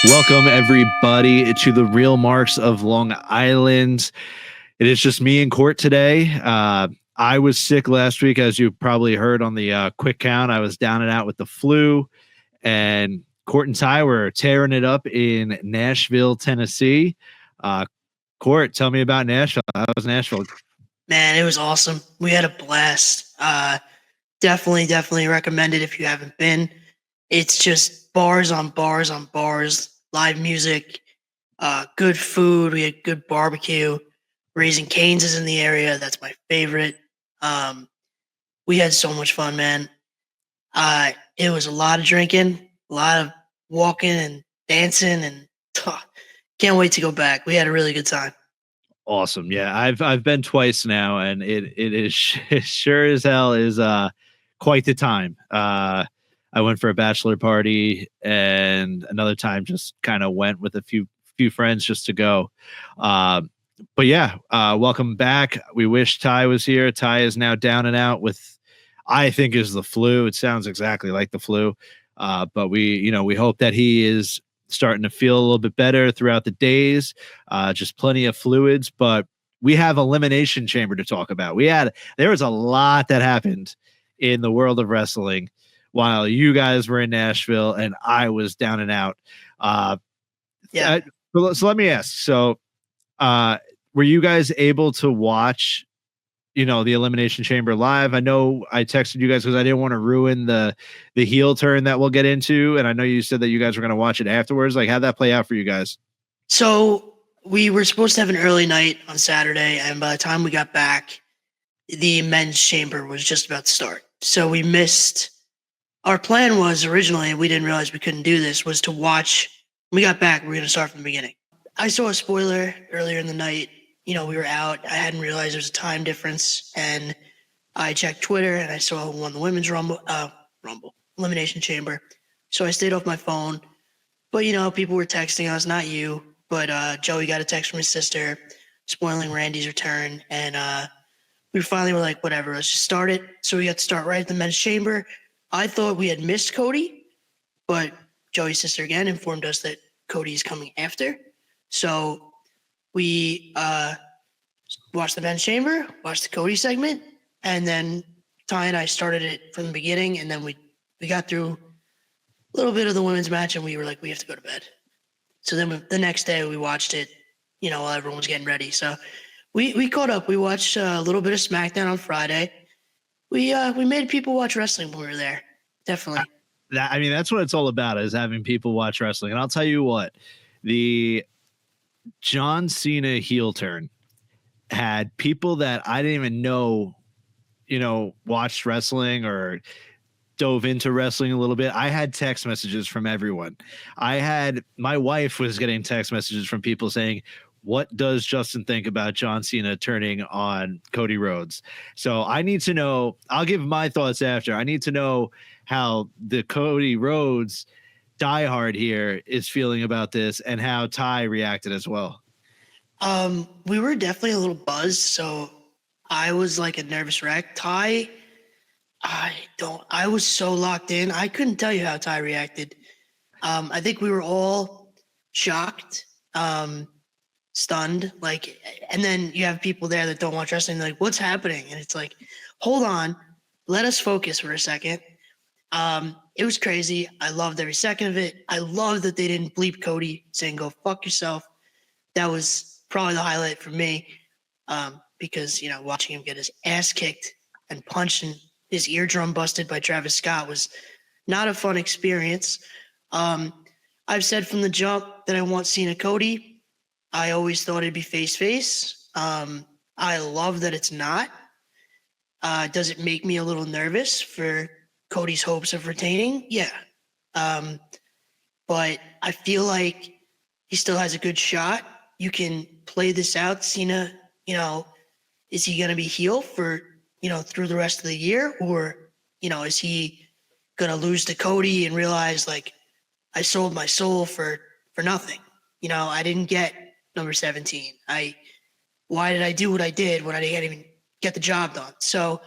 Welcome, everybody, to the Real Marks of Long Island. It is just me and Court today. I was sick last week, as you probably heard on the quick count. I was down and out with the flu, and Court and Ty were tearing it up in Nashville, Tennessee. Court, tell me about Nashville. How was Nashville? Man, it was awesome. We had a blast. Definitely recommend it if you haven't been. It's just bars on bars on bars, live music, good food. We had good barbecue. Raising Cane's is in the area. That's my favorite. We had so much fun, man. It was a lot of drinking, a lot of walking and dancing, and can't wait to go back. We had a really good time. Awesome. Yeah, I've been twice now, and it is sure as hell is quite the time. I went for a bachelor party, and another time just kind of went with a few friends just to go. But yeah, welcome back. We wish Ty was here. Ty is now down and out with, I think, is the flu. It sounds exactly like the flu. But we hope that he is starting to feel a little bit better throughout the days. Just plenty of fluids, but we have Elimination Chamber to talk about. There was a lot that happened in the world of wrestling while you guys were in Nashville and I was down and out. So let me ask. So, were you guys able to watch, the Elimination Chamber live? I know I texted you guys because I didn't want to ruin the heel turn that we'll get into. And I know you said that you guys were going to watch it afterwards. Like, how'd that play out for you guys? So we were supposed to have an early night on Saturday, and by the time we got back, the men's chamber was just about to start. So we missed. Our plan was originally, we didn't realize we couldn't do this, was to watch. When we got back, we were going to start from the beginning. I saw a spoiler earlier in the night. We were out. I hadn't realized there's a time difference, and I checked Twitter and I saw who won the women's Rumble, Elimination Chamber. So I stayed off my phone. But people were texting us, not you, but Joey got a text from his sister spoiling Randy's return, and we finally were like, whatever, let's just start it. So we got to start right at the men's chamber. I thought we had missed Cody, but Joey's sister again informed us that Cody is coming after. So we watched the men's chamber, watched the Cody segment, and then Ty and I started it from the beginning, and then we got through a little bit of the women's match, and we were like, we have to go to bed. So then the next day we watched it, while everyone was getting ready. So we caught up. We watched a little bit of SmackDown on Friday. We made people watch wrestling when we were there. Definitely. That's what it's all about, is having people watch wrestling. And I'll tell you what, the John Cena heel turn had people that I didn't even know, watched wrestling or dove into wrestling a little bit. I had text messages from everyone. My wife was getting text messages from people saying, what does Justin think about John Cena turning on Cody Rhodes? So I need to know, I'll give my thoughts after. I need to know how the Cody Rhodes diehard here is feeling about this and how Ty reacted as well. We were definitely a little buzzed, so I was like a nervous wreck. Ty, I was so locked in. I couldn't tell you how Ty reacted. I think we were all shocked, stunned, and then you have people there that don't watch wrestling, like, what's happening? And it's like, hold on, let us focus for a second. It was crazy. I loved every second of it. I love that they didn't bleep Cody saying, go fuck yourself. That was probably the highlight for me, because, watching him get his ass kicked and punched and his eardrum busted by Travis Scott was not a fun experience. I've said from the jump that I want Cena Cody. I always thought it'd be face-face. I love that it's not. Does it make me a little nervous for Cody's hopes of retaining? Yeah. But I feel like he still has a good shot. You can play this out. Cena, is he going to be heel for, through the rest of the year? Or, is he going to lose to Cody and realize, like, I sold my soul for nothing? I didn't get number 17. Why did I do what I did when I didn't even get the job done? So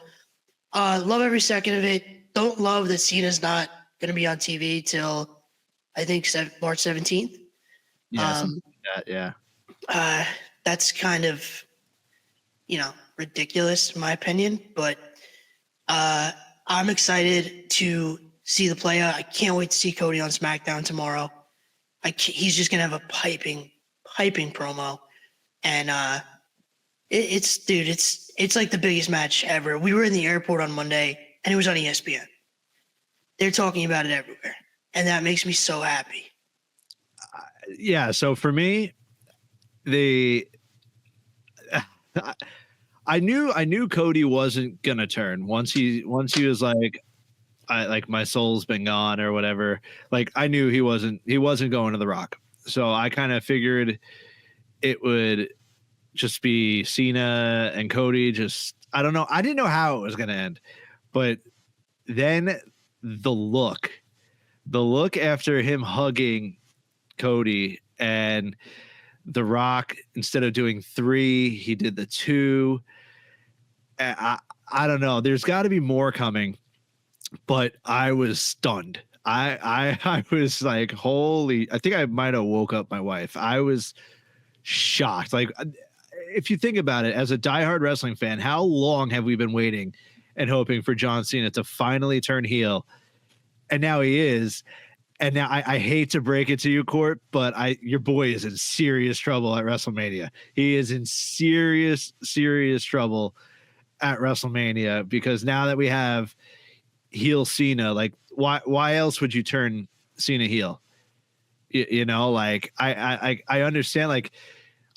love every second of it. Don't love that Cena's not going to be on TV till I think March 17th. Yeah, something like that. Yeah. Uh, that's kind of, ridiculous in my opinion, but I'm excited to see the play out. I can't wait to see Cody on SmackDown tomorrow. He's just gonna have a piping promo, and it's like the biggest match ever. We were in the airport on Monday, and it was on ESPN. They're talking about it everywhere, and that makes me so happy. Yeah. So for me, the I knew Cody wasn't gonna turn once he was like, my soul's been gone or whatever. Like I knew he wasn't going to The Rock. So I kind of figured it would just be Cena and Cody. Just I don't know. I didn't know how it was gonna end, but then the look after him hugging Cody and The Rock, instead of doing 3, he did the 2. I don't know. There's got to be more coming, but I was stunned. I was like, holy! I think I might have woke up my wife. I was shocked. Like, if you think about it, as a diehard wrestling fan, how long have we been waiting and hoping for John Cena to finally turn heel? And now he is. And now I hate to break it to you, Court, but your boy is in serious trouble at WrestleMania. He is in serious trouble at WrestleMania, because now that we have heel Cena, like why else would you turn Cena heel? You know, like I understand. Like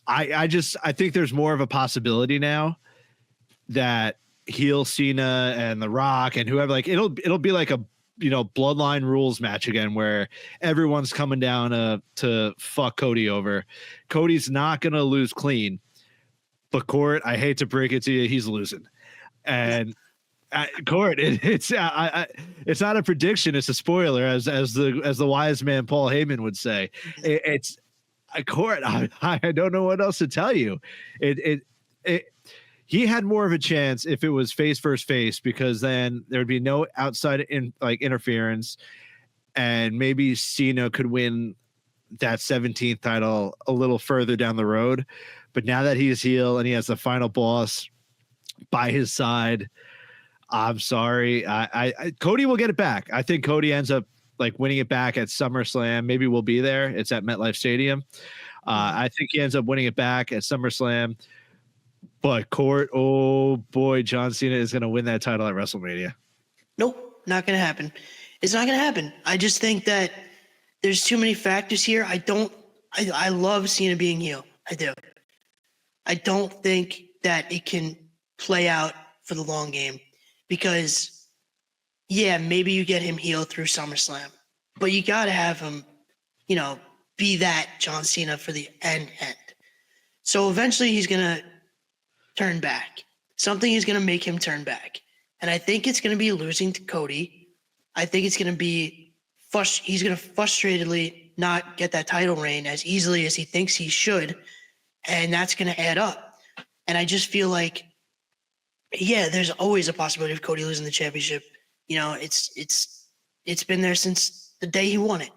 I think there's more of a possibility now that heel Cena and The Rock and whoever, like it'll be like a bloodline rules match again, where everyone's coming down to fuck Cody over. Cody's not gonna lose clean, but Court, I hate to break it to you, he's losing. And Court, it's not a prediction, it's a spoiler, as the wise man Paul Heyman would say. It's Court. I don't know what else to tell you. He had more of a chance if it was face versus face, because then there would be no outside interference, and maybe Cena could win that 17th title a little further down the road. But now that he's heel and he has the final boss by his side, I'm sorry. Cody will get it back. I think Cody ends up winning it back at SummerSlam. Maybe we'll be there. It's at MetLife Stadium. I think he ends up winning it back at SummerSlam. But Court, oh boy, John Cena is going to win that title at WrestleMania. Nope, not going to happen. It's not going to happen. I just think that there's too many factors here. I love Cena being heel. I do. I don't think that it can play out for the long game, because, yeah, maybe you get him heel through SummerSlam, but you got to have him, be that John Cena for the end. So eventually he's going to turn back. Something is going to make him turn back. And I think it's going to be losing to Cody. I think it's going to be he's going to frustratedly not get that title reign as easily as he thinks he should. And that's going to add up. And I just feel like, yeah, there's always a possibility of Cody losing the championship. It's been there since the day he won it.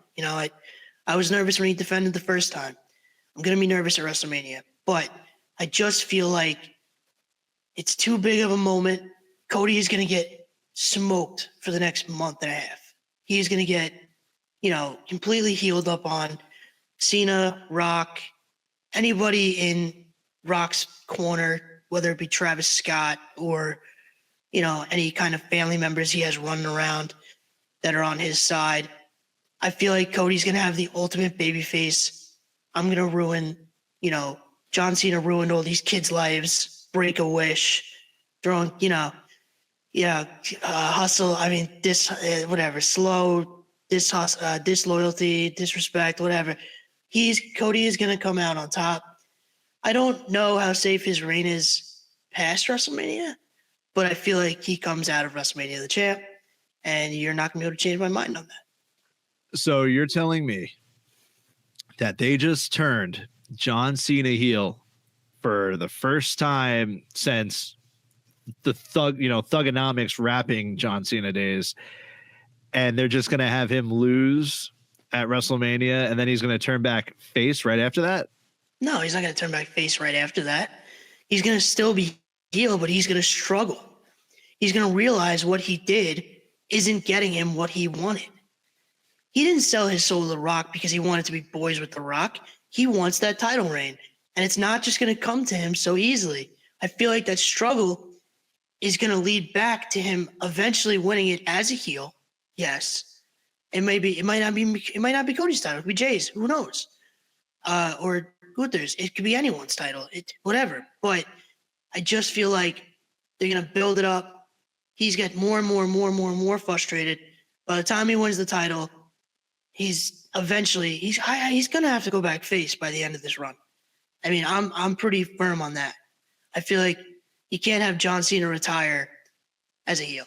I was nervous when he defended the first time. I'm going to be nervous at WrestleMania. But I just feel like it's too big of a moment. Cody is going to get smoked for the next month and a half. He is going to get, completely healed up on Cena, Rock, anybody in Rock's corner, whether it be Travis Scott or, any kind of family members he has running around that are on his side. I feel like Cody's going to have the ultimate babyface. I'm going to ruin, John Cena ruined all these kids' lives, break a wish, throwing, hustle. I mean, whatever, slow, disloyalty, disrespect, whatever. Cody is going to come out on top. I don't know how safe his reign is past WrestleMania, but I feel like he comes out of WrestleMania the champ, and you're not going to be able to change my mind on that. So you're telling me that they just turned John Cena heel for the first time since the Thugonomics rapping John Cena days, and they're just going to have him lose at WrestleMania, and then he's going to turn back face right after that? No, he's not going to turn back face right after that. He's going to still be heel, but he's going to struggle. He's going to realize what he did isn't getting him what he wanted. He didn't sell his soul to The Rock because he wanted to be boys with The Rock. He wants that title reign, and it's not just going to come to him so easily. I feel like that struggle is going to lead back to him eventually winning it as a heel. Yes, it might not be Cody's title. It could be Jay's. Who knows? Or Gunther's. It could be anyone's title. Whatever. But I just feel like they're going to build it up. He's got more and more frustrated. By the time he wins the title, he's going to have to go back face by the end of this run. I mean, I'm pretty firm on that. I feel like you can't have John Cena retire as a heel.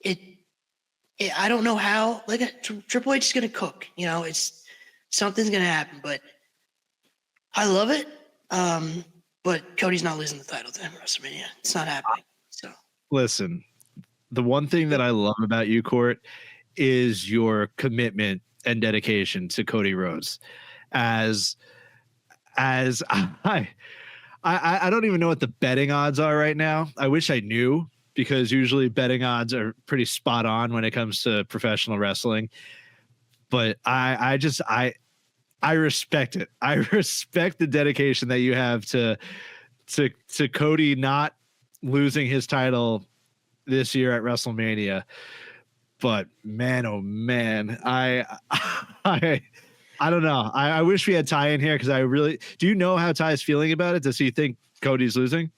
I don't know how. Like Triple H is going to cook. Something's going to happen. But I love it. But Cody's not losing the title to him at WrestleMania. It's not happening. So listen, the one thing that I love about you, Court, is your commitment and dedication to Cody Rhodes. As I don't even know what the betting odds are right now. I wish I knew, because usually betting odds are pretty spot on when it comes to professional wrestling. But I respect it. I respect the dedication that you have to Cody not losing his title this year at WrestleMania. But man, oh man, I don't know. I wish we had Ty in here, because do you know how Ty's feeling about it? Does he think Cody's losing?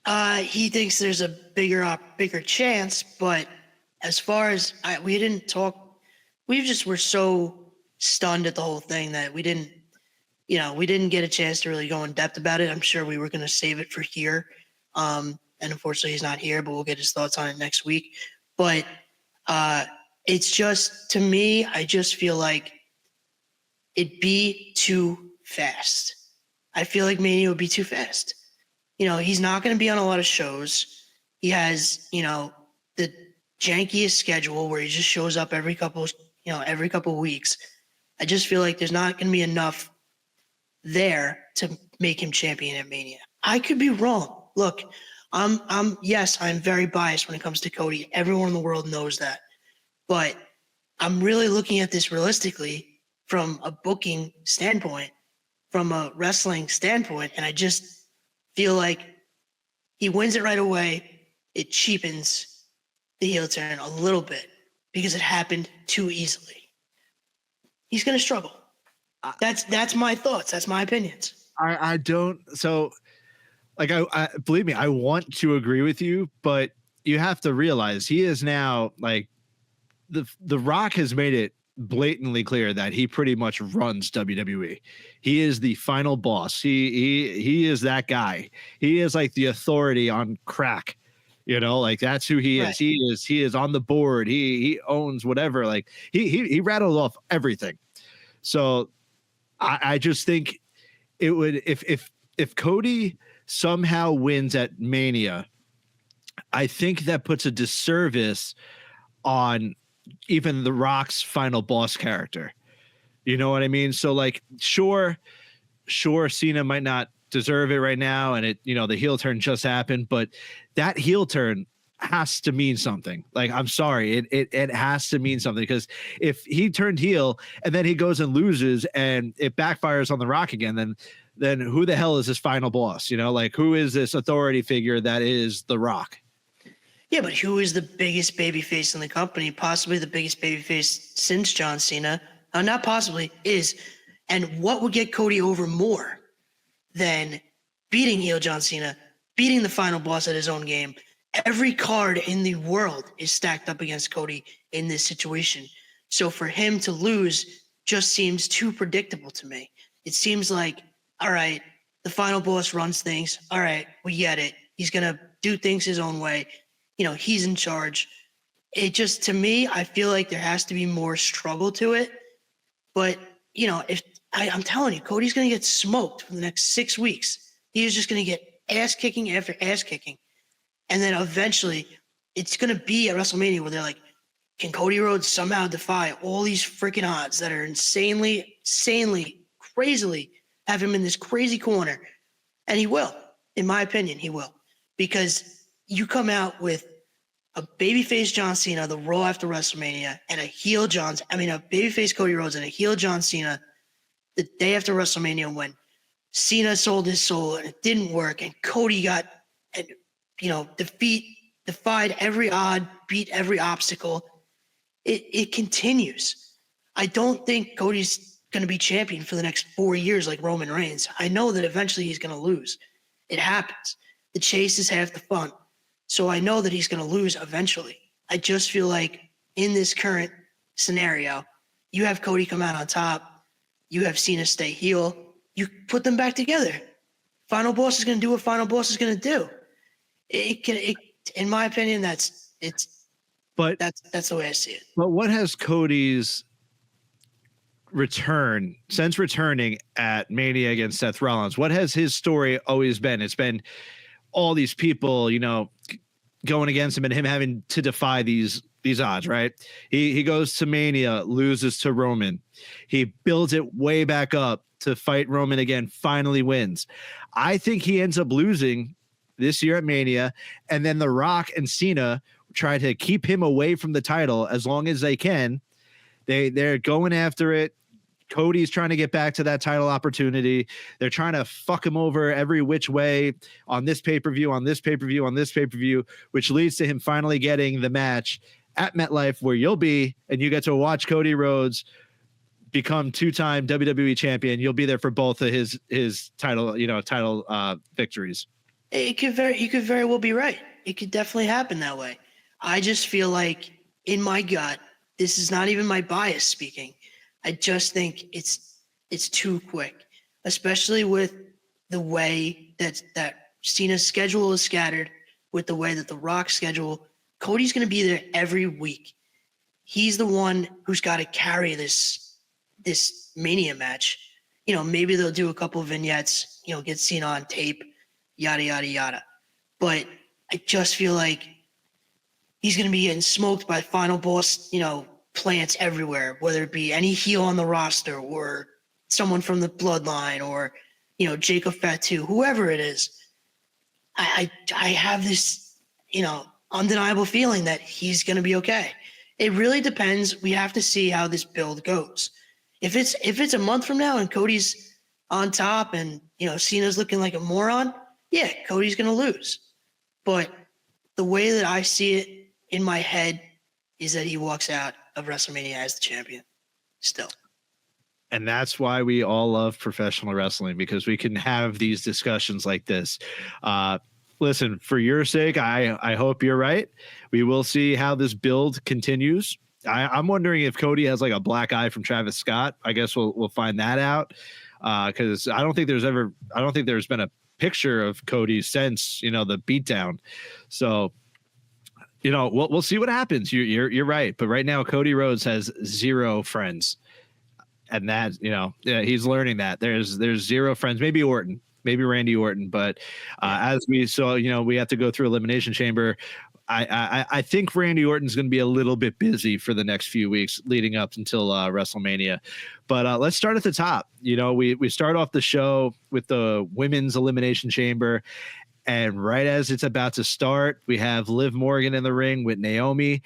He thinks there's a bigger chance, but as far as we didn't talk, we just were so stunned at the whole thing that we didn't get a chance to really go in depth about it. I'm sure we were going to save it for here. And unfortunately he's not here, but we'll get his thoughts on it next week. But it's just, to me, I just feel like it'd be too fast. I feel like Mania would be too fast. He's not going to be on a lot of shows. He has, the jankiest schedule where he just shows up every couple weeks. I just feel like there's not going to be enough there to make him champion at Mania. I could be wrong. Look, I'm very biased when it comes to Cody. Everyone in the world knows that. But I'm really looking at this realistically from a booking standpoint, from a wrestling standpoint, and I just feel like he wins it right away. It cheapens the heel turn a little bit because it happened too easily. He's going to struggle. That's my thoughts. That's my opinions. I don't. So, like, I believe me, I want to agree with you, but you have to realize he is now, like, the Rock has made it blatantly clear that he pretty much runs WWE. He is the final boss. He is that guy. He is like the authority on crack. Like, that's who he is. Right. He is on the board. He owns whatever. Like, he rattled off everything. So I just think it would, if Cody somehow wins at Mania, I think that puts a disservice on even The Rock's final boss character. You know what I mean? So, like, sure, Cena might not deserve it right now, and the heel turn just happened, but that heel turn has to mean something. Like, I'm sorry, it has to mean something, because if he turned heel and then he goes and loses and it backfires on The Rock again, then who the hell is his final boss? Like, who is this authority figure that is The Rock? Yeah, but who is the biggest babyface in the company? Possibly the biggest babyface since John Cena. Not possibly, is. And what would get Cody over more than beating heel John Cena, beating the final boss at his own game? Every card in the world is stacked up against Cody in this situation. So for him to lose just seems too predictable to me. It seems like, all right, the final boss runs things. All right, we get it. He's going to do things his own way. He's in charge. It just, to me, I feel like there has to be more struggle to it. But, I'm telling you, Cody's going to get smoked for the next 6 weeks. He's just going to get ass kicking after ass kicking. And then eventually it's going to be at WrestleMania where they're like, Can Cody Rhodes somehow defy all these freaking odds that are insanely, crazily have him in this crazy corner? And he will. In my opinion, he will. Because you come out with a babyface John Cena the Raw after WrestleMania and a babyface Cody Rhodes and a heel John Cena the day after WrestleMania when Cena sold his soul and it didn't work and Cody got, defied every odd, beat every obstacle. It continues. I don't think Cody's going to be champion for the next 4 years like Roman Reigns. I know that eventually he's going to lose. It happens. The chase is half the fun. So I know that he's going to lose eventually. I just feel like in this current scenario, you have Cody come out on top. You have Cena stay heel. You put them back together. Final boss is going to do what final boss is going to do. In my opinion, that's the way I see it. But what has Cody's return since returning at Mania against Seth Rollins? What has his story always been? It's been all these people, going against him and him having to defy these odds, right? He goes to Mania, loses to Roman. He builds it way back up to fight Roman again, finally wins. I think he ends up losing this year at Mania, and then The Rock and Cena try to keep him away from the title as long as they can. They're going after it. Cody's trying to get back to that title opportunity. They're trying to fuck him over every which way on this pay-per-view, which leads to him finally getting the match at MetLife where you'll be, and you get to watch Cody Rhodes become two-time WWE champion. You'll be there for both of his title victories. You could very well be right. It could definitely happen that way. I just feel like in my gut, this is not even my bias speaking. I just think it's too quick, especially with the way that Cena's schedule is scattered, with the way that The Rock's schedule. Cody's going to be there every week. He's the one who's got to carry this Mania match. Maybe they'll do a couple of vignettes, get Cena on tape, yada, yada, yada. But I just feel like he's going to be getting smoked by final boss, plants everywhere, whether it be any heel on the roster or someone from the bloodline or, Jacob Fatu, whoever it is. I have this, undeniable feeling that he's going to be okay. It really depends. We have to see how this build goes. If it's a month from now and Cody's on top and, Cena's looking like a moron, yeah, Cody's going to lose. But the way that I see it in my head is that he walks out of WrestleMania as the champion still. And that's why we all love professional wrestling, because we can have these discussions like this. Listen, for your sake, I hope you're right. We will see how this build continues. I'm wondering if Cody has like a black eye from Travis Scott. I guess we'll find that out, because I don't think there's been a picture of Cody since the beatdown. So we'll see what happens. You're right, but right now Cody Rhodes has 0 friends, and that he's learning that there's 0 friends. Maybe Orton, maybe Randy Orton, but as we saw, we have to go through Elimination Chamber. I think Randy Orton's going to be a little bit busy for the next few weeks leading up until WrestleMania. But let's start at the top. We start off the show with the women's Elimination Chamber. And right as it's about to start, we have Liv Morgan in the ring with Naomi,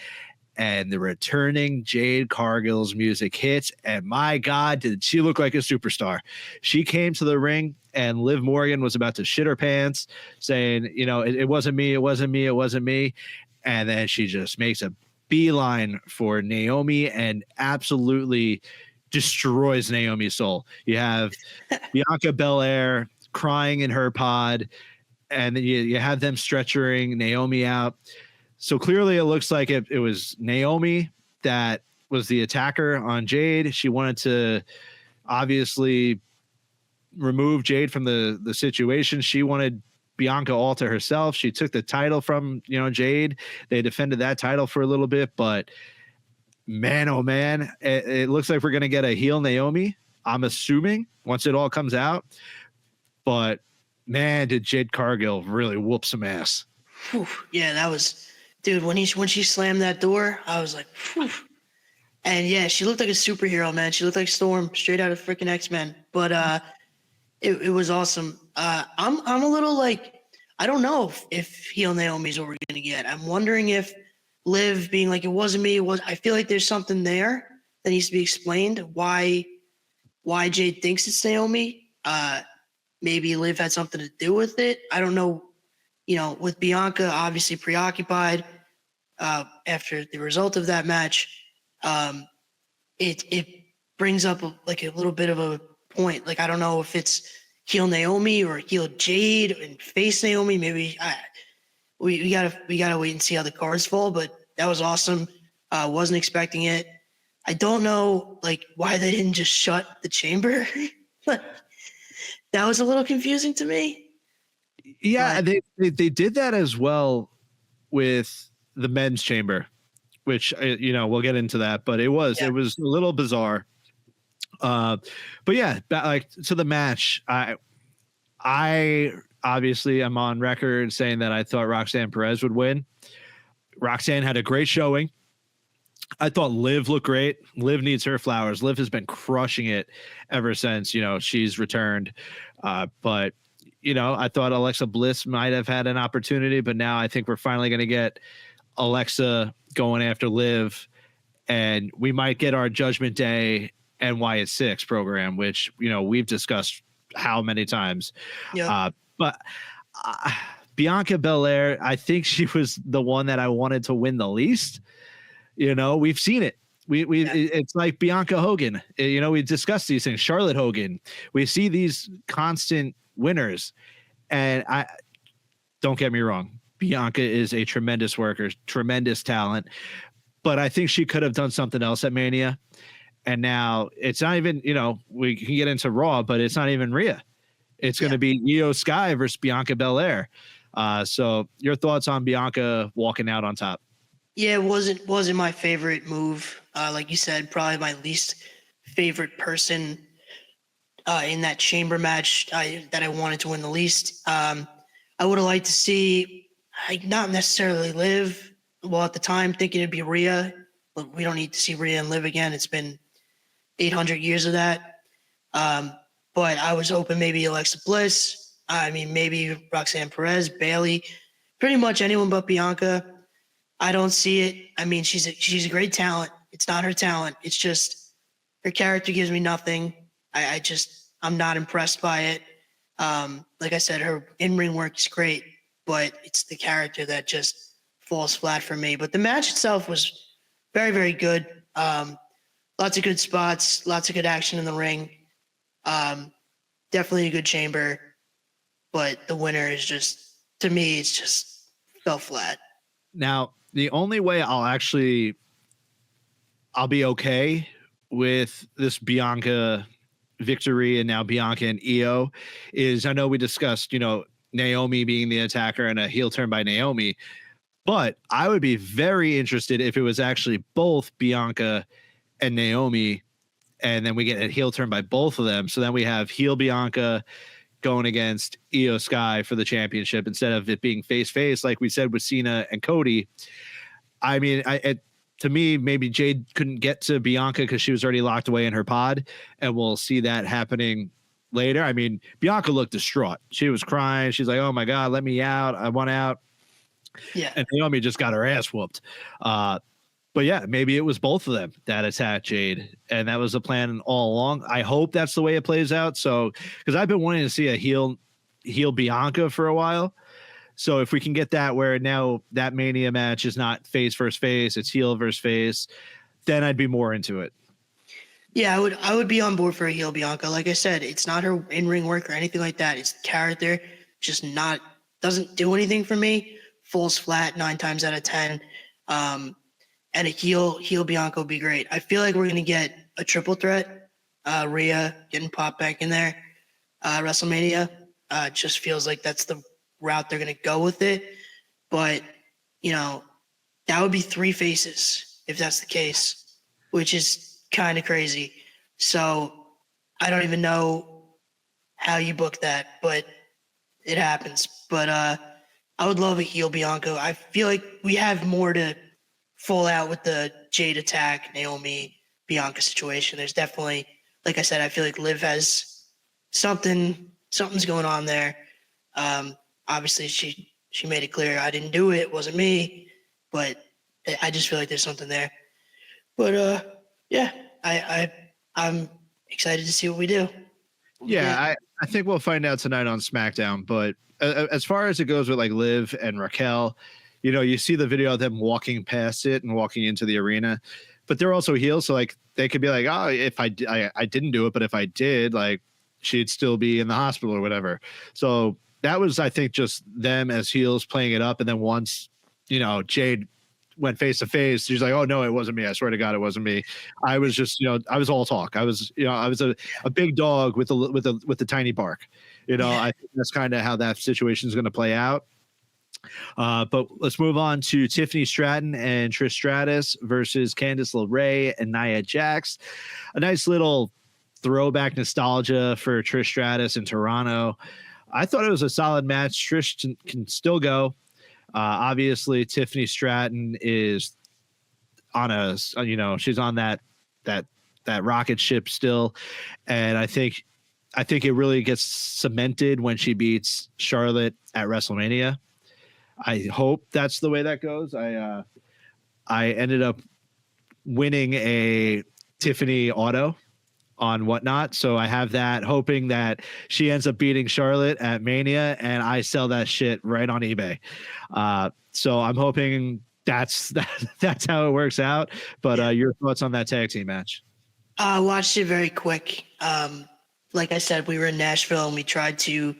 and the returning Jade Cargill's music hits. And my God, did she look like a superstar. She came to the ring and Liv Morgan was about to shit her pants saying, it wasn't me. It wasn't me. It wasn't me. And then she just makes a beeline for Naomi and absolutely destroys Naomi's soul. You have Bianca Belair crying in her pod, and then you have them stretchering Naomi out. So clearly it looks like it was Naomi that was the attacker on Jade. She wanted to obviously remove Jade from the situation. She wanted Bianca all to herself. She took the title from, Jade. They defended that title for a little bit, but man, oh man, it looks like we're going to get a heel Naomi, I'm assuming, once it all comes out. But man, did Jade Cargill really whoop some ass. Whew. Yeah, that was dude, when she slammed that door, I was like, phew. And yeah, she looked like a superhero, man. She looked like Storm, straight out of freaking X-Men. But it was awesome. I'm a little like, I don't know if heel Naomi is what we're gonna get. I'm wondering if Liv being like, it wasn't me, it was. I feel like there's something there that needs to be explained. Why Jade thinks it's Naomi. Maybe Liv had something to do with it. I don't know. With Bianca obviously preoccupied after the result of that match, it brings up a little bit of a point. Like, I don't know if it's heel Naomi or heel Jade and face Naomi. Maybe we gotta wait and see how the cards fall. But that was awesome. Wasn't expecting it. I don't know why they didn't just shut the chamber. That was a little confusing to me. Yeah, they did that as well with the men's chamber, which we'll get into that, but it was a little bizarre. But yeah, to the match, I obviously am on record saying that I thought Roxanne Perez would win. Roxanne had a great showing. I thought Liv looked great. Liv needs her flowers. Liv has been crushing it ever since she's returned. But I thought Alexa Bliss might have had an opportunity, but now I think we're finally going to get Alexa going after Liv, and we might get our Judgment Day and Wyatt 6 program, which we've discussed how many times. Yeah. But Bianca Belair, I think she was the one that I wanted to win the least. We've seen it. It's like Bianca Hogan. We discussed these things. Charlotte Hogan. We see these constant winners, and I don't get me wrong. Bianca is a tremendous worker, tremendous talent, but I think she could have done something else at Mania. And now it's not even, we can get into Raw, but it's not even Rhea. It's going to be Io Sky versus Bianca Belair. So your thoughts on Bianca walking out on top? Yeah, it wasn't my favorite move. Like you said, probably my least favorite person in that chamber match that I wanted to win the least. I would have liked to see, not necessarily Liv. Well, at the time, thinking it'd be Rhea. But we don't need to see Rhea and Liv again. It's been 800 years of that. But I was hoping maybe Alexa Bliss. Maybe Roxanne Perez, Bayley, pretty much anyone but Bianca. I don't see it. She's a great talent. It's not her talent. It's just her character gives me nothing. I'm not impressed by it. Like I said, her in-ring work is great, but it's the character that just falls flat for me. But the match itself was very, very good. Lots of good spots, lots of good action in the ring. Definitely a good chamber, but the winner is just, to me, it's just fell flat. Now, the only way I'll be okay with this Bianca victory and now Bianca and Io is, I know we discussed, Naomi being the attacker and a heel turn by Naomi, but I would be very interested if it was actually both Bianca and Naomi, and then we get a heel turn by both of them. So then we have heel Bianca going against Io Sky for the championship instead of it being face-face like we said with Cena and Cody. To me, maybe Jade couldn't get to Bianca because she was already locked away in her pod, and we'll see that happening later. Bianca looked distraught. She was crying. She's like, oh my God, let me out. I want out. Yeah. And Naomi just got her ass whooped. But yeah, maybe it was both of them that attacked Jade, and that was the plan all along. I hope that's the way it plays out. So, because I've been wanting to see a heel Bianca for a while. So if we can get that where now that Mania match is not face versus face, it's heel versus face, then I'd be more into it. Yeah, I would be on board for a heel Bianca. Like I said, it's not her in-ring work or anything like that. It's the character, just doesn't do anything for me. Falls flat 9 times out of 10. And a heel Bianca would be great. I feel like we're going to get a triple threat. Rhea getting popped back in there. WrestleMania. Just feels like that's the route they're going to go with it. But, that would be 3 faces if that's the case, which is kind of crazy. So I don't even know how you book that, but it happens. But I would love a heel Bianca. I feel like we have more to fall out with the Jade attack, Naomi, Bianca situation. There's definitely, like I said, I feel like Liv has something's going on there. Obviously, she made it clear I didn't do it. It wasn't me. But I just feel like there's something there. But yeah, I'm excited to see what we do. Yeah, I think we'll find out tonight on SmackDown. But as far as it goes with like Liv and Raquel, you know, you see the video of them walking past it and walking into the arena, but they're also heels. So like they could be like, oh, if I didn't do it, but if I did, like she'd still be in the hospital or whatever. So that was, I think, just them as heels playing it up. And then once, you know, Jade went face to face, she's like, oh no, it wasn't me. I swear to God, it wasn't me. I was just, you know, I was all talk. I was, you know, I was a big dog with the tiny bark. You know, I think that's kind of how that situation is going to play out. But let's move on to Tiffany Stratton and Trish Stratus versus Candice LeRae and Nia Jax. A nice little throwback nostalgia for Trish Stratus in Toronto. I thought it was a solid match. Trish can still go. Obviously, Tiffany Stratton is on she's on that rocket ship still, and I think it really gets cemented when she beats Charlotte at WrestleMania. I hope that's the way that goes. I ended up winning a Tiffany auto on Whatnot, so I have that, hoping that she ends up beating Charlotte at Mania, and I sell that shit right on eBay. So I'm hoping that's how it works out. But your thoughts on that tag team match? I watched it very quick. Like I said, we were in Nashville and we tried to,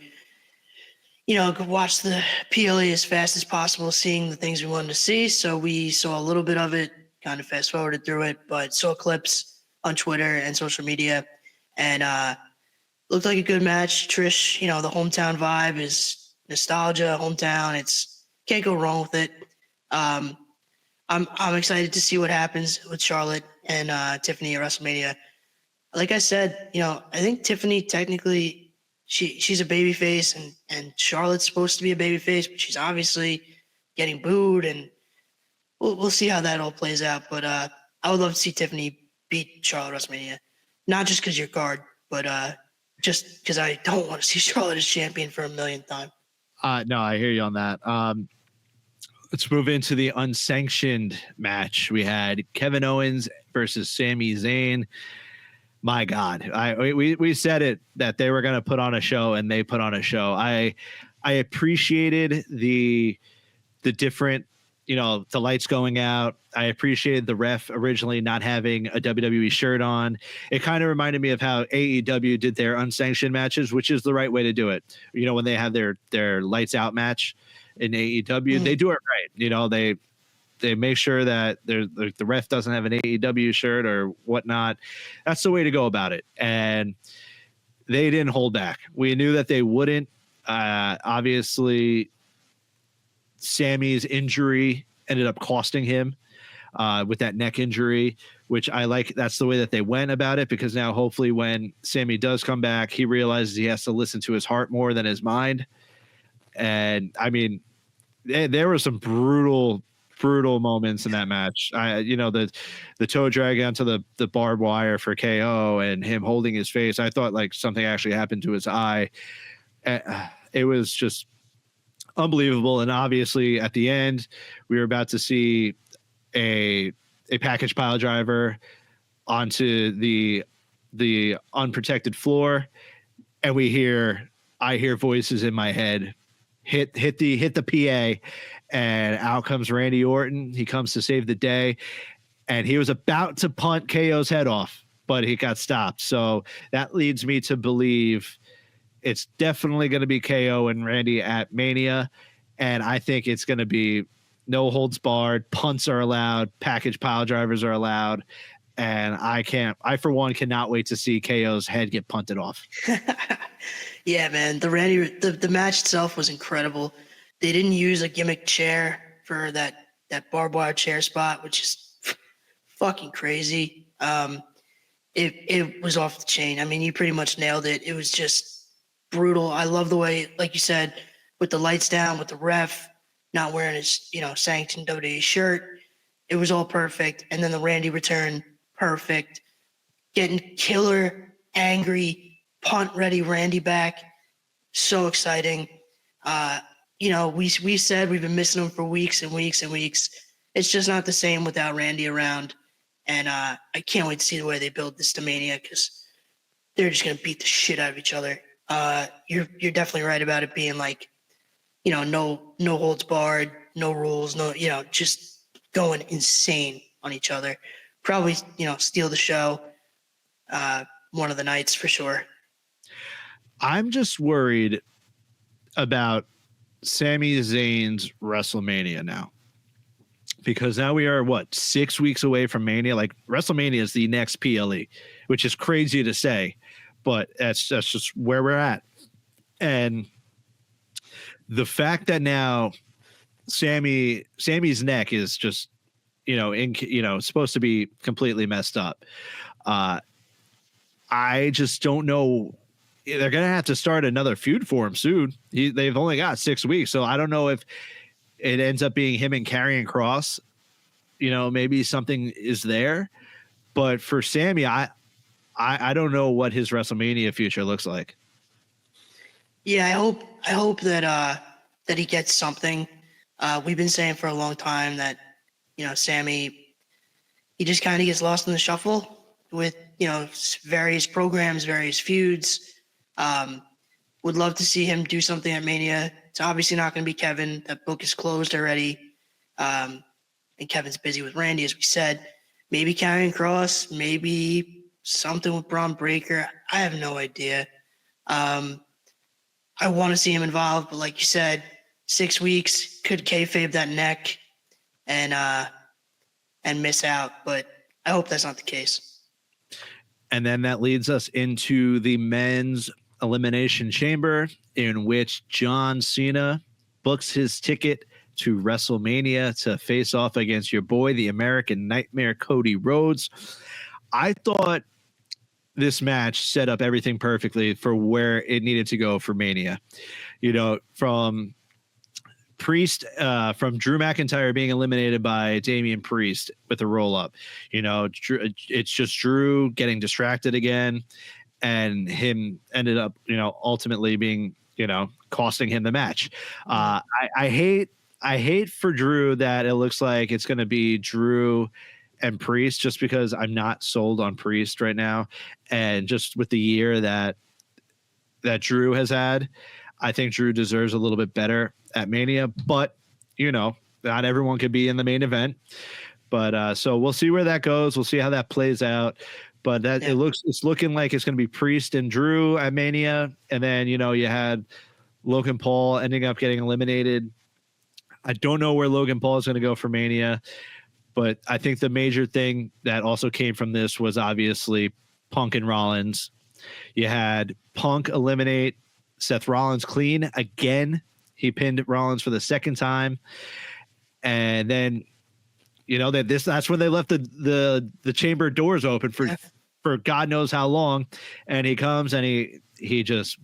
watch the PLE as fast as possible, seeing the things we wanted to see. So we saw a little bit of it, kind of fast forwarded through it, but saw clips on Twitter and social media, and looked like a good match. Trish, the hometown vibe is nostalgia, hometown. Can't go wrong with it. I'm excited to see what happens with Charlotte and Tiffany at WrestleMania. Like I said, I think Tiffany technically she's a babyface, and Charlotte's supposed to be a babyface, but she's obviously getting booed, and we'll see how that all plays out. But I would love to see Tiffany beat Charlotte at WrestleMania, not just because you're guard, but just because I don't want to see Charlotte as champion for a millionth time. No, I hear you on that. Let's move into the unsanctioned match. We had Kevin Owens versus Sami Zayn. My God, we said it that they were going to put on a show, and they put on a show. I appreciated the different, the lights going out. I appreciated the ref originally not having a WWE shirt on. It kind of reminded me of how AEW did their unsanctioned matches, which is the right way to do it. When they have their lights out match in AEW, they do it right. They make sure that the ref doesn't have an AEW shirt or whatnot. That's the way to go about it. And they didn't hold back. We knew that they wouldn't. Obviously, Sammy's injury ended up costing him with that neck injury, which I like. That's the way that they went about it, because now hopefully when Sammy does come back, he realizes he has to listen to his heart more than his mind. And I mean, there were some brutal moments in that match. The toe drag onto the barbed wire for KO and him holding his face. I thought like something actually happened to his eye. It was just unbelievable. And obviously at the end, we were about to see a package pile driver onto the unprotected floor, and I hear voices in my head hit the PA, and out comes Randy Orton. He comes to save the day, and he was about to punt KO's head off, but he got stopped. So that leads me to believe it's definitely going to be KO and Randy at Mania, and I think it's going to be no holds barred. Punts are allowed. Package pile drivers are allowed. And I for one cannot wait to see KO's head get punted off. Yeah, man. The match itself was incredible. They didn't use a gimmick chair for that barbed wire chair spot, which is fucking crazy. It was off the chain. I mean, you pretty much nailed it. It was just brutal. I love the way, like you said, with the lights down, with the ref not wearing his, sanctioned WWE shirt. It was all perfect. And then the Randy return, perfect. Getting killer, angry, punt ready Randy back. So exciting. We said we've been missing him for weeks and weeks and weeks. It's just not the same without Randy around. And I can't wait to see the way they build this to Mania, because they're just gonna beat the shit out of each other. You're definitely right about it being like, no holds barred, no rules, just going insane on each other. Probably, steal the show one of the nights for sure. I'm just worried about Sami Zayn's WrestleMania now, because now we are 6 weeks away from Mania. Like, WrestleMania is the next PLE, which is crazy to say, but that's just where we're at. And the fact that now Sammy's neck is just, supposed to be completely messed up. I just don't know. They're going to have to start another feud for him soon. They've only got 6 weeks. So I don't know if it ends up being him and Karrion Kross. Maybe something is there. But for Sammy, I don't know what his WrestleMania future looks like. Yeah, I hope that he gets something. We've been saying for a long time that, Sammy, he just kind of gets lost in the shuffle with, various programs, various feuds. Would love to see him do something at Mania. It's obviously not going to be Kevin. That book is closed already. And Kevin's busy with Randy, as we said. Maybe Karrion Kross, maybe something with Braun Breaker. I have no idea. I want to see him involved, but like you said, 6 weeks could kayfabe that neck and miss out. But I hope that's not the case. And then that leads us into the men's Elimination Chamber, in which John Cena books his ticket to WrestleMania to face off against your boy, the American Nightmare, Cody Rhodes. I thought this match set up everything perfectly for where it needed to go for Mania. From Priest, from Drew McIntyre being eliminated by Damian Priest with a roll up, it's just Drew getting distracted again, and him ended up, ultimately being, costing him the match. I hate for Drew that it looks like it's going to be Drew and Priest, just because I'm not sold on Priest right now. And just with the year that Drew has had, I think Drew deserves a little bit better at Mania, but not everyone could be in the main event. But so we'll see where that goes. We'll see how that plays out. But it's looking like it's going to be Priest and Drew at Mania. And then, you had Logan Paul ending up getting eliminated. I don't know where Logan Paul is going to go for Mania, but I think the major thing that also came from this was obviously Punk and Rollins. You had Punk eliminate Seth Rollins clean again. He pinned Rollins for the second time. And then, that's when they left the chamber doors open for God knows how long. And he comes and he just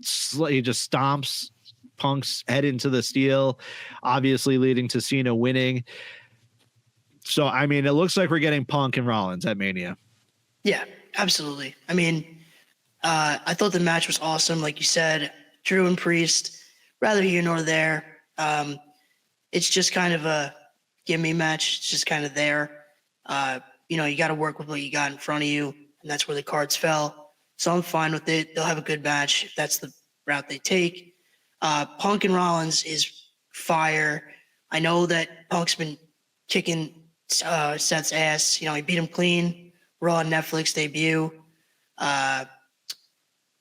stomps Punk's head into the steel, obviously leading to Cena winning. So, it looks like we're getting Punk and Rollins at Mania. Yeah, absolutely. I thought the match was awesome. Like you said, Drew and Priest, rather here nor there. It's just kind of a gimme match. It's just kind of there. You got to work with what you got in front of you, and that's where the cards fell. So I'm fine with it. They'll have a good match if that's the route they take. Punk and Rollins is fire. I know that Punk's been kicking Seth's ass. He beat him clean. Raw on Netflix debut.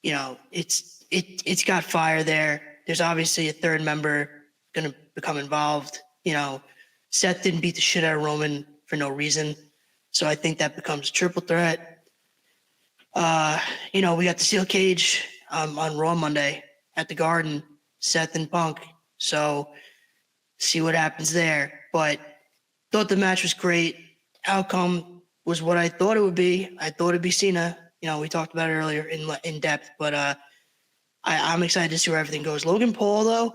It's got fire there. There's obviously a third member going to become involved. Seth didn't beat the shit out of Roman for no reason. So I think that becomes a triple threat. We got the steel cage on Raw Monday at the Garden, Seth and Punk. So see what happens there. But thought the match was great. Outcome was what I thought it would be. I thought it'd be Cena. We talked about it earlier in depth, but I'm excited to see where everything goes. Logan Paul, though,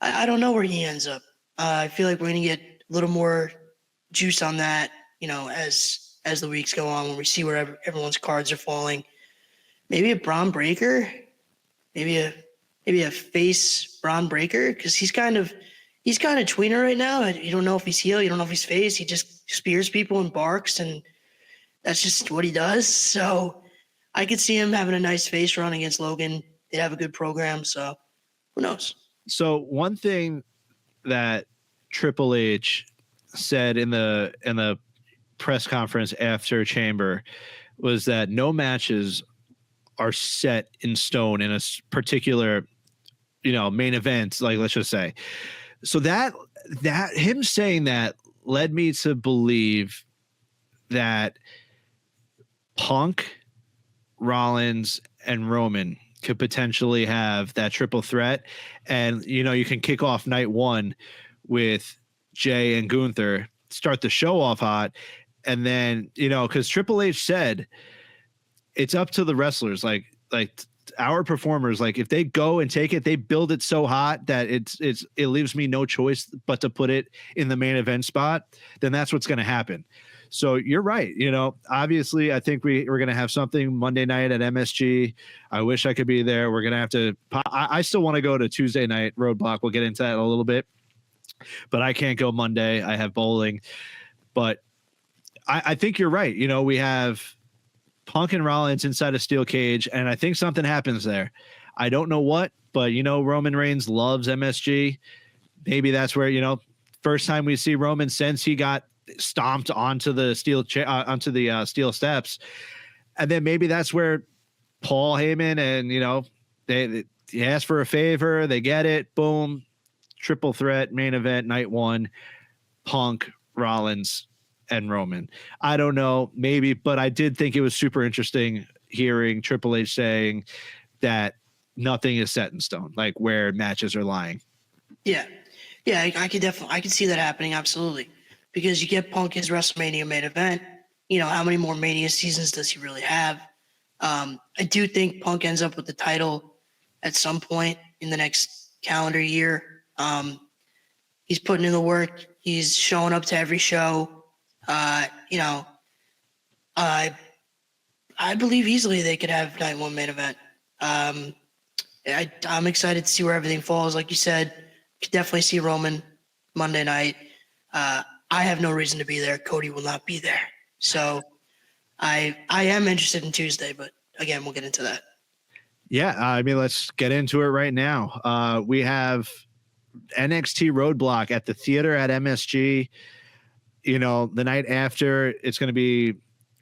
I don't know where he ends up. I feel like we're going to get a little more juice on that, as the weeks go on, when we see where everyone's cards are falling. Maybe a Braun Breaker, maybe a face Braun Breaker, because he's kind of tweener right now. You don't know if he's heel, you don't know if he's face. He just spears people and barks, and that's just what he does. So I could see him having a nice face run against Logan. They'd have a good program, so who knows? So one thing that Triple H said in the press conference after Chamber was that no matches are set in stone in a particular, main event, like, let's just say. So that him saying that led me to believe that Punk, Rollins, and Roman could potentially have that triple threat. And, you can kick off night one with Jay and Gunther, start the show off hot. And then, because Triple H said it's up to the wrestlers, like our performers, like if they go and take it, they build it so hot that it leaves me no choice but to put it in the main event spot. Then that's what's going to happen. So you're right. Obviously I think we're going to have something Monday night at MSG. I wish I could be there. We're going to have to, I still want to go to Tuesday night Roadblock. We'll get into that in a little bit, but I can't go Monday. I have bowling, but I think you're right. We have Punk and Rollins inside a steel cage, and I think something happens there. I don't know what, but Roman Reigns loves MSG. Maybe that's where first time we see Roman since he got stomped onto the steel steel steps, and then maybe that's where Paul Heyman and they ask for a favor, they get it, boom, triple threat main event night one, Punk, Rollins, and Roman. I don't know, maybe, but I did think it was super interesting hearing Triple H saying that nothing is set in stone, like where matches are lying. Yeah, I could see that happening, absolutely, because you get Punk his WrestleMania main event. How many more Mania seasons does he really have? I do think Punk ends up with the title at some point in the next calendar year. He's putting in the work. He's showing up to every show. I believe easily they could have night one main event. I'm excited to see where everything falls. Like you said, could definitely see Roman Monday night. I have no reason to be there. Cody will not be there. So I am interested in Tuesday, but again, we'll get into that. Yeah, let's get into it right now. We have NXT Roadblock at the theater at MSG. The night after, it's going to be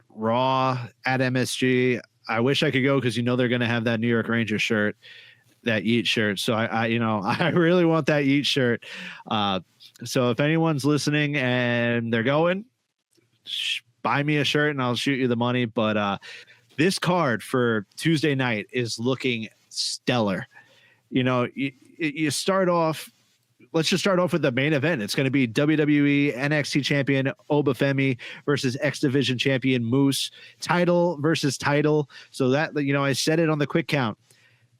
Raw at MSG. I wish I could go because they're going to have that New York Rangers shirt, that Yeet shirt. So I really want that Yeet shirt. So if anyone's listening and they're going, buy me a shirt and I'll shoot you the money. But this card for Tuesday night is looking stellar. You start off. Let's just start off with the main event. It's going to be WWE NXT champion Oba Femi versus X Division champion Moose. Title versus title. So that, I said it on the quick count.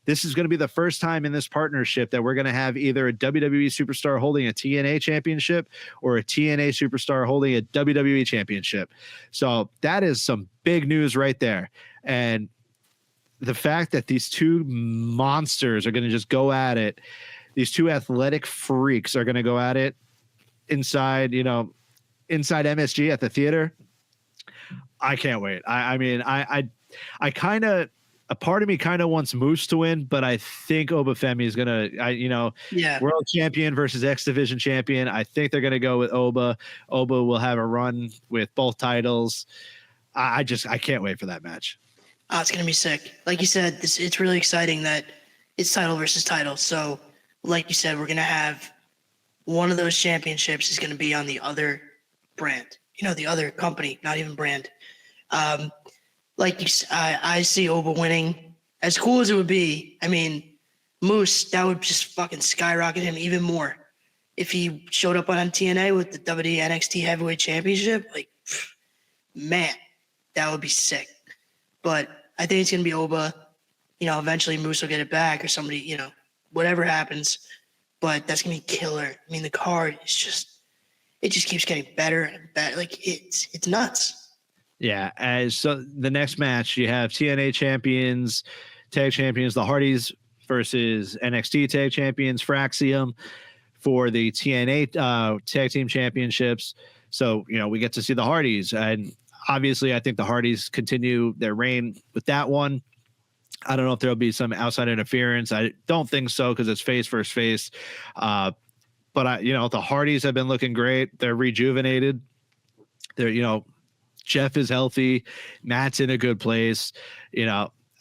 This is going to be the first time in this partnership that we're going to have either a WWE superstar holding a TNA championship or a TNA superstar holding a WWE championship. So that is some big news right there. And the fact that these two monsters are going to just go at it, these two athletic freaks are going to go at it inside MSG at the theater. I can't wait. I kind of, a part of me kind of wants Moose to win, but I think Oba Femi is going to, world champion versus X Division champion. I think they're going to go with Oba. Oba will have a run with both titles. I can't wait for that match. It's going to be sick. Like you said, it's really exciting that it's title versus title. So, like you said, we're going to have one of those championships is going to be on the other brand, the other company, not even brand. I see Oba winning. As cool as it would be, Moose, that would just fucking skyrocket him even more. If he showed up on TNA with the WWE NXT Heavyweight Championship, man, that would be sick. But I think it's going to be Oba. eventually Moose will get it back or somebody, whatever happens. But that's going to be killer. I mean, the card is it just keeps getting better and better. Like, it's nuts. Yeah. So the next match, you have TNA champions, tag champions, the Hardys versus NXT tag champions, Fraxium, for the TNA tag team championships. So, we get to see the Hardys. And obviously, I think the Hardys continue their reign with that one. I don't know if there'll be some outside interference. I don't think so because it's face versus face. But the Hardys have been looking great. They're rejuvenated. They're, Jeff is healthy. Matt's in a good place.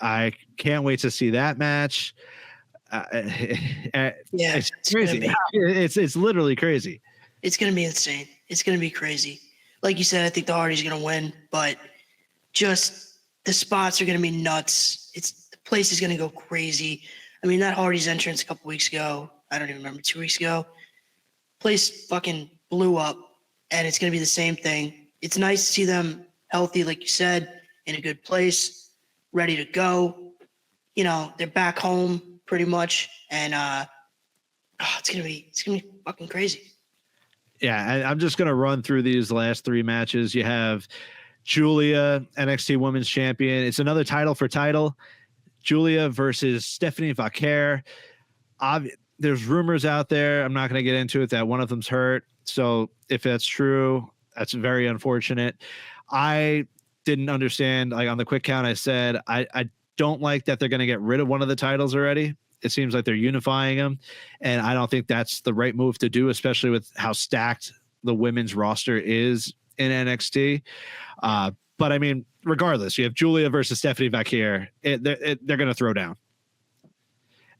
I can't wait to see that match. It's crazy. It's literally crazy. It's going to be insane. It's going to be crazy. Like you said, I think the Hardys are going to win, but just the spots are going to be nuts. The place is going to go crazy. I mean, that Hardys entrance a couple weeks ago, I don't even remember, 2 weeks ago, place fucking blew up, and it's going to be the same thing. It's nice to see them healthy, like you said, in a good place, ready to go. They're back home pretty much, and it's gonna be fucking crazy. Yeah, I'm just gonna run through these last three matches. You have Julia, NXT Women's Champion. It's another title for title. Julia versus Stephanie Vaquer. There's rumors out there. I'm not gonna get into it that one of them's hurt. So if that's true, that's very unfortunate. I didn't understand. Like on the quick count, I said I don't like that they're going to get rid of one of the titles already. It seems like they're unifying them, and I don't think that's the right move to do, especially with how stacked the women's roster is in NXT. But I mean, regardless, you have Julia versus Stephanie Vaquer. They're going to throw down.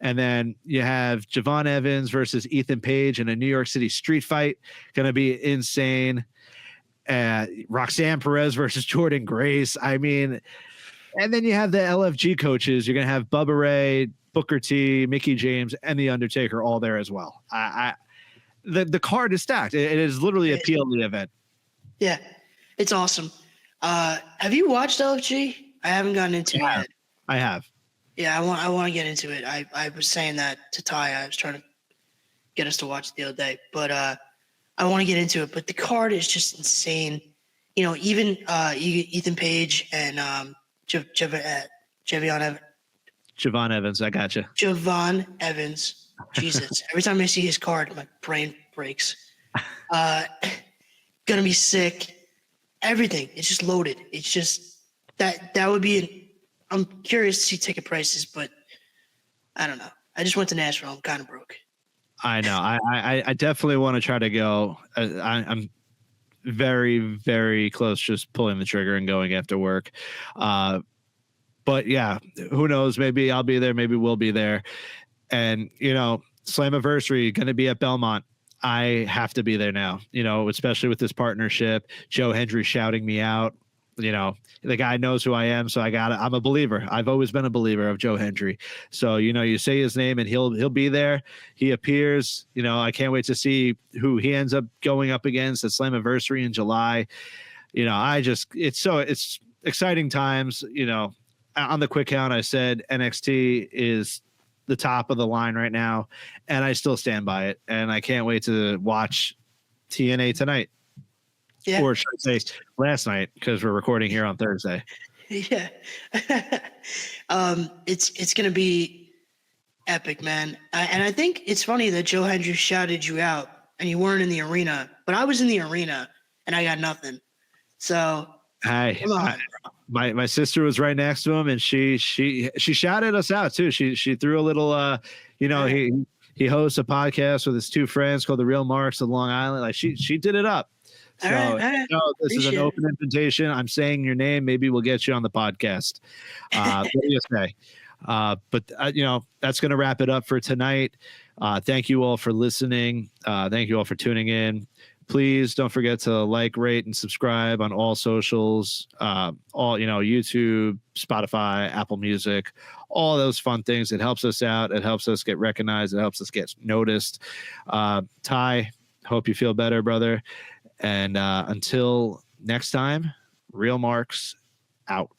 And then you have Javon Evans versus Ethan Page in a New York City street fight. Going to be insane. Roxanne Perez versus Jordan Grace. I mean, and then you have the LFG coaches. You're going to have Bubba Ray, Booker T, Mickey James, and The Undertaker all there as well. The card is stacked. It is literally a PLE event. Yeah, it's awesome. Have you watched LFG? I haven't gotten into it yet. I have. Yeah, I want to get into it. I was saying that to Ty. I was trying to get us to watch it the other day, but I want to get into it. But the card is just insane. Even Ethan Page and Javon Evans. I gotcha. Javon Evans. Jesus. Every time I see his card, my brain breaks. Gonna be sick. Everything. It's just loaded. It's just that would be I'm curious to see ticket prices, but I don't know. I just went to Nashville. I'm kind of broke. I know. I definitely want to try to go. I'm very, very close just pulling the trigger and going after work. But yeah, who knows? Maybe I'll be there. Maybe we'll be there. And, Slammiversary going to be at Belmont. I have to be there now, especially with this partnership. Joe Hendry shouting me out. The guy knows who I am, so I'm a believer. I've always been a believer of Joe Hendry. So, you say his name and he'll be there. He appears, I can't wait to see who he ends up going up against at Slammiversary in July. It's exciting times. On the quick count, I said NXT is the top of the line right now, and I still stand by it. And I can't wait to watch TNA tonight. Yeah. Or should I say last night, because we're recording here on Thursday. Yeah. It's going to be epic, man. And I think it's funny that Joe Hendry shouted you out and you weren't in the arena, but I was in the arena and I got nothing. So my sister was right next to him and she shouted us out too. She threw a little, he hosts a podcast with his two friends called The Real Marks of Long Island. Like she did it up. So all right. This is an open invitation. I'm saying your name. Maybe we'll get you on the podcast. What do you say? But that's going to wrap it up for tonight. Thank you all for listening. Thank you all for tuning in. Please don't forget to like, rate, and subscribe on all socials, YouTube, Spotify, Apple Music, all those fun things. It helps us out. It helps us get recognized. It helps us get noticed. Ty, hope you feel better, brother. And until next time, Real Marks out.